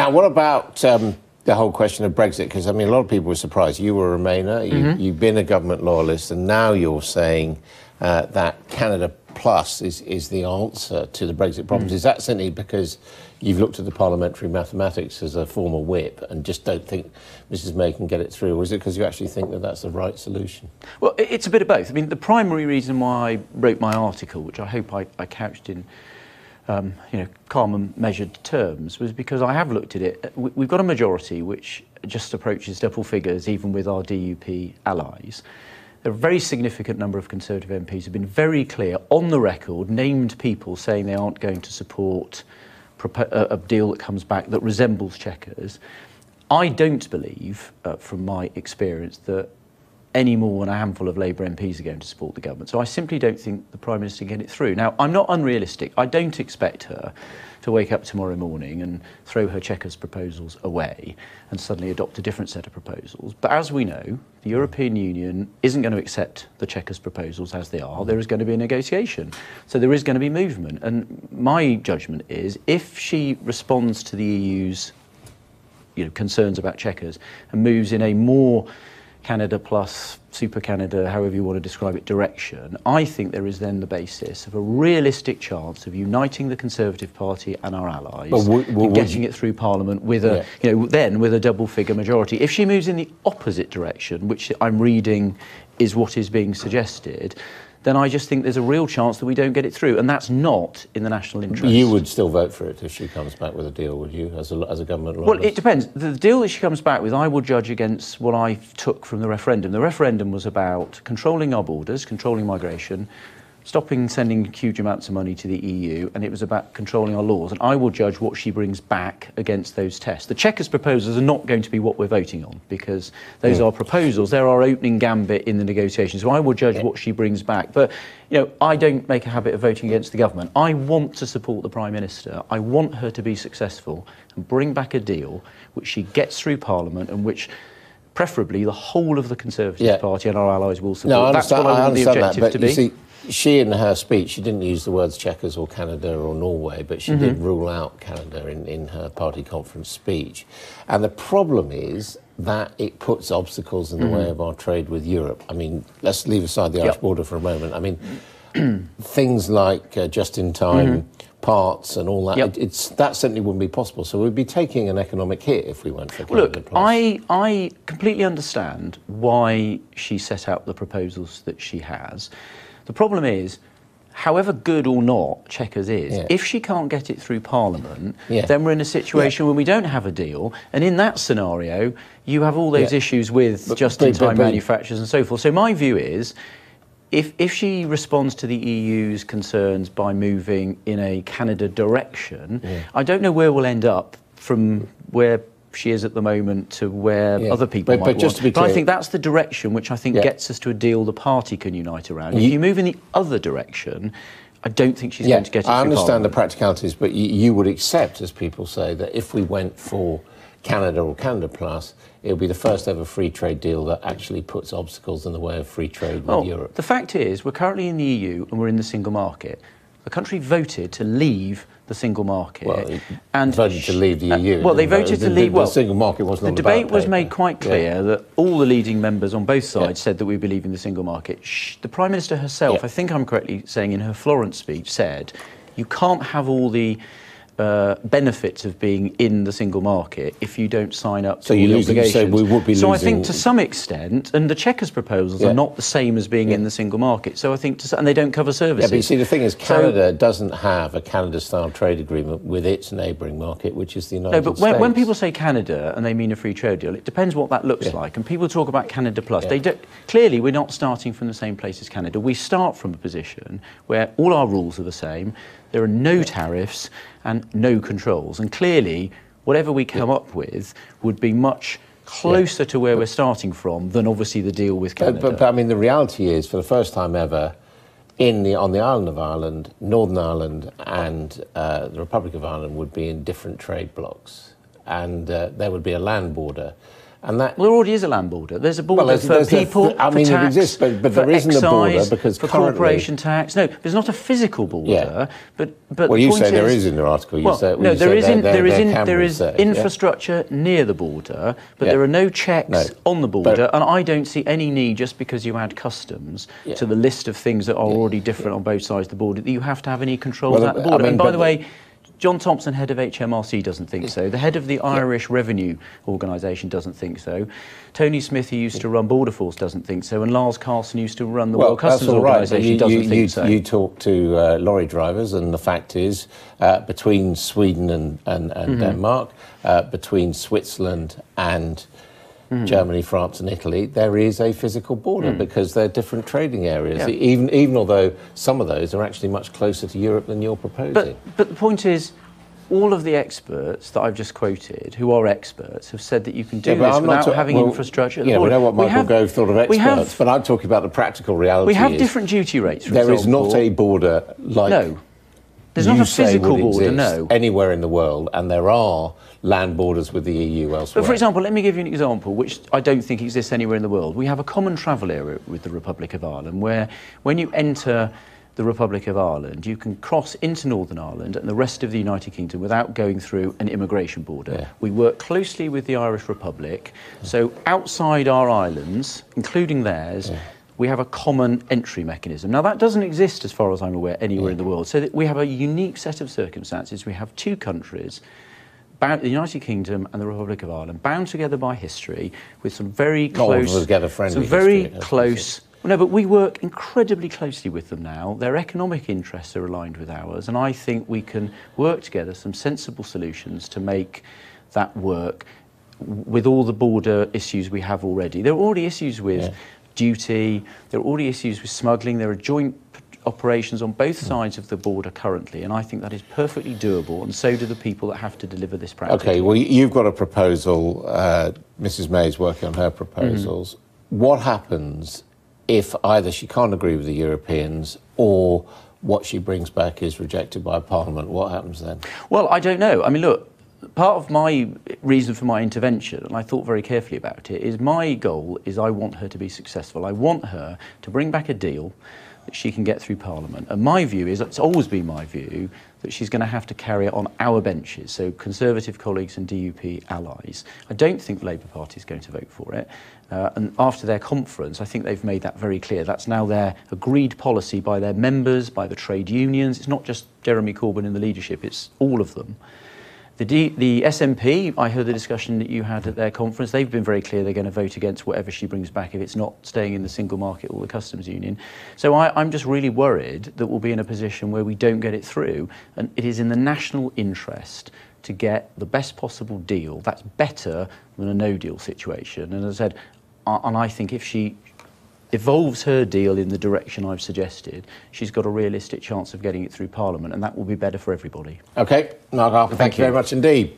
Now, what about the whole question of Brexit? Because, I mean, a lot of people were surprised. You were a Remainer, you've been a government loyalist, and now you're saying that Canada Plus is the answer to the Brexit problems. Is that simply because you've looked at the parliamentary mathematics as a former whip and just don't think Mrs May can get it through, or is it because you actually think that that's the right solution? Well, it's a bit of both. I mean, the primary reason why I wrote my article, which I hope I couched in calm and measured terms, was because I have looked at it. We've got a majority which just approaches double figures, even with our DUP allies. There are a very significant number of Conservative MPs who have been very clear, on the record, named people saying they aren't going to support a deal that comes back that resembles Chequers. I don't believe, from my experience, that any more than a handful of Labour MPs are going to support the government. So I simply don't think the Prime Minister can get it through. Now, I'm not unrealistic. I don't expect her to wake up tomorrow morning and throw her Chequers proposals away and suddenly adopt a different set of proposals. But as we know, the European Union isn't going to accept the Chequers proposals as they are. There is going to be a negotiation. So there is going to be movement. And my judgment is, if she responds to the EU's concerns about Chequers and moves in a more Canada Plus, Super Canada, however you want to describe it, direction, I think there is then the basis of a realistic chance of uniting the Conservative Party and our allies and getting it through Parliament with a, then with a double-figure majority. If she moves in the opposite direction, which I'm reading is what is being suggested, then I just think there's a real chance that we don't get it through, and that's not in the national interest. You would still vote for it if she comes back with a deal, would you, as a government loyalist? Well, it depends. The deal that she comes back with, I will judge against what I took from the referendum. The referendum was about controlling our borders, controlling migration, stopping sending huge amounts of money to the EU, and it was about controlling our laws. And I will judge what she brings back against those tests. The Chequers proposals are not going to be what we're voting on, because those are proposals. They're our opening gambit in the negotiations. So I will judge what she brings back. But, I don't make a habit of voting against the government. I want to support the Prime Minister. I want her to be successful and bring back a deal which she gets through Parliament and which preferably the whole of the Conservative Party and our allies will support. No, That's what I want the objective to be. You see, she, in her speech, she didn't use the words Chequers or Canada or Norway, but she did rule out Canada in her party conference speech. And the problem is that it puts obstacles in the way of our trade with Europe. I mean, let's leave aside the Irish border for a moment. I mean, things like just-in-time parts and all that, that certainly wouldn't be possible. So we'd be taking an economic hit if we went for Canada Plus. I completely understand why she set out the proposals that she has. The problem is, however good or not Chequers is, if she can't get it through Parliament, then we're in a situation where we don't have a deal. And in that scenario, you have all those issues with just-in-time manufacturers and so forth. So my view is, if she responds to the EU's concerns by moving in a Canada direction, I don't know where we'll end up from where she is at the moment to where other people might just want. To be clear, but I think that's the direction which I think gets us to a deal the party can unite around. If you move in the other direction, I don't think she's going to get it through Parliament. I understand the practicalities, but you would accept, as people say, that if we went for Canada or Canada Plus, it would be the first ever free trade deal that actually puts obstacles in the way of free trade with Europe. The fact is, we're currently in the EU and we're in the single market. The country voted to leave the single market. Well, and voted to leave the EU. Well, they voted to leave. The single market wasn't on the debate was made quite clear that all the leading members on both sides said that we believe in the single market. The Prime Minister herself, I think I'm correctly saying, in her Florence speech, said you can't have all the benefits of being in the single market if you don't sign up to all the obligations. So we would be losing. So I think to some extent, and the Chequers proposals are not the same as being in the single market. So I think, and they don't cover services. Yeah, but you see, the thing is, Canada doesn't have a Canada-style trade agreement with its neighbouring market, which is the United States. No, but when people say Canada and they mean a free trade deal, it depends what that looks like. And people talk about Canada Plus. They don't, clearly, we're not starting from the same place as Canada. We start from a position where all our rules are the same. There are no tariffs and no controls. And clearly, whatever we come up with would be much closer to where we're starting from than obviously the deal with Canada. But I mean, the reality is, for the first time ever, on the island of Ireland, Northern Ireland and the Republic of Ireland would be in different trade blocs. And there would be a land border. And that, well, there already is a land border. There's a border well, for people, for tax, it exists, but there isn't excise, a border because for currently, corporation tax. No, there's not a physical border. But well, you say there is in your article. You say, no, there is set, infrastructure near the border, but there are no checks on the border, and I don't see any need, just because you add customs to the list of things that are already different on both sides of the border, that you have to have any controls at the border. And by the way, John Thompson, head of HMRC, doesn't think so. The head of the Irish Revenue Organisation doesn't think so. Tony Smith, who used to run Border Force, doesn't think so. And Lars Carlson, who used to run the World Customs Organisation, doesn't think so. You talk to lorry drivers, and the fact is, between Sweden and Denmark, between Switzerland and Germany, France and Italy, there is a physical border because they're different trading areas, even although some of those are actually much closer to Europe than you're proposing. But the point is, all of the experts that I've just quoted, who are experts, have said that you can do this without having infrastructure at the border. We know what Michael Gove thought of experts, but I'm talking about the practical reality. We have different duty rates, for example. There is not a border like... No. There's not a physical border, no. Anywhere in the world, and there are land borders with the EU elsewhere. But for example, let me give you an example, which I don't think exists anywhere in the world. We have a common travel area with the Republic of Ireland, where when you enter the Republic of Ireland, you can cross into Northern Ireland and the rest of the United Kingdom without going through an immigration border. We work closely with the Irish Republic, so outside our islands, including theirs, we have a common entry mechanism. Now, that doesn't exist, as far as I'm aware, anywhere in the world. So that we have a unique set of circumstances. We have two countries, the United Kingdom and the Republic of Ireland, bound together by history, with some very close... No, but we work incredibly closely with them now. Their economic interests are aligned with ours, and I think we can work together some sensible solutions to make that work with all the border issues we have already. There are already issues with duty, there are already issues with smuggling, there are joint operations on both sides of the border currently, and I think that is perfectly doable, and so do the people that have to deliver this practically. OK, well, you've got a proposal, Mrs May's working on her proposals. What happens if either she can't agree with the Europeans or what she brings back is rejected by Parliament? What happens then? Well, I don't know. I mean, look, part of my reason for my intervention, and I thought very carefully about it, is my goal is I want her to be successful. I want her to bring back a deal that she can get through Parliament. And my view is, it's always been my view, that she's going to have to carry it on our benches, so Conservative colleagues and DUP allies. I don't think the Labour Party is going to vote for it. And after their conference, I think they've made that very clear. That's now their agreed policy by their members, by the trade unions. It's not just Jeremy Corbyn in the leadership, it's all of them. The SNP, I heard the discussion that you had at their conference. They've been very clear they're going to vote against whatever she brings back if it's not staying in the single market or the customs union. So I'm just really worried that we'll be in a position where we don't get it through. And it is in the national interest to get the best possible deal. That's better than a no-deal situation. And as I said, and I think if she evolves her deal in the direction I've suggested, she's got a realistic chance of getting it through Parliament, and that will be better for everybody. OK, Mark Harper, thank you very much indeed.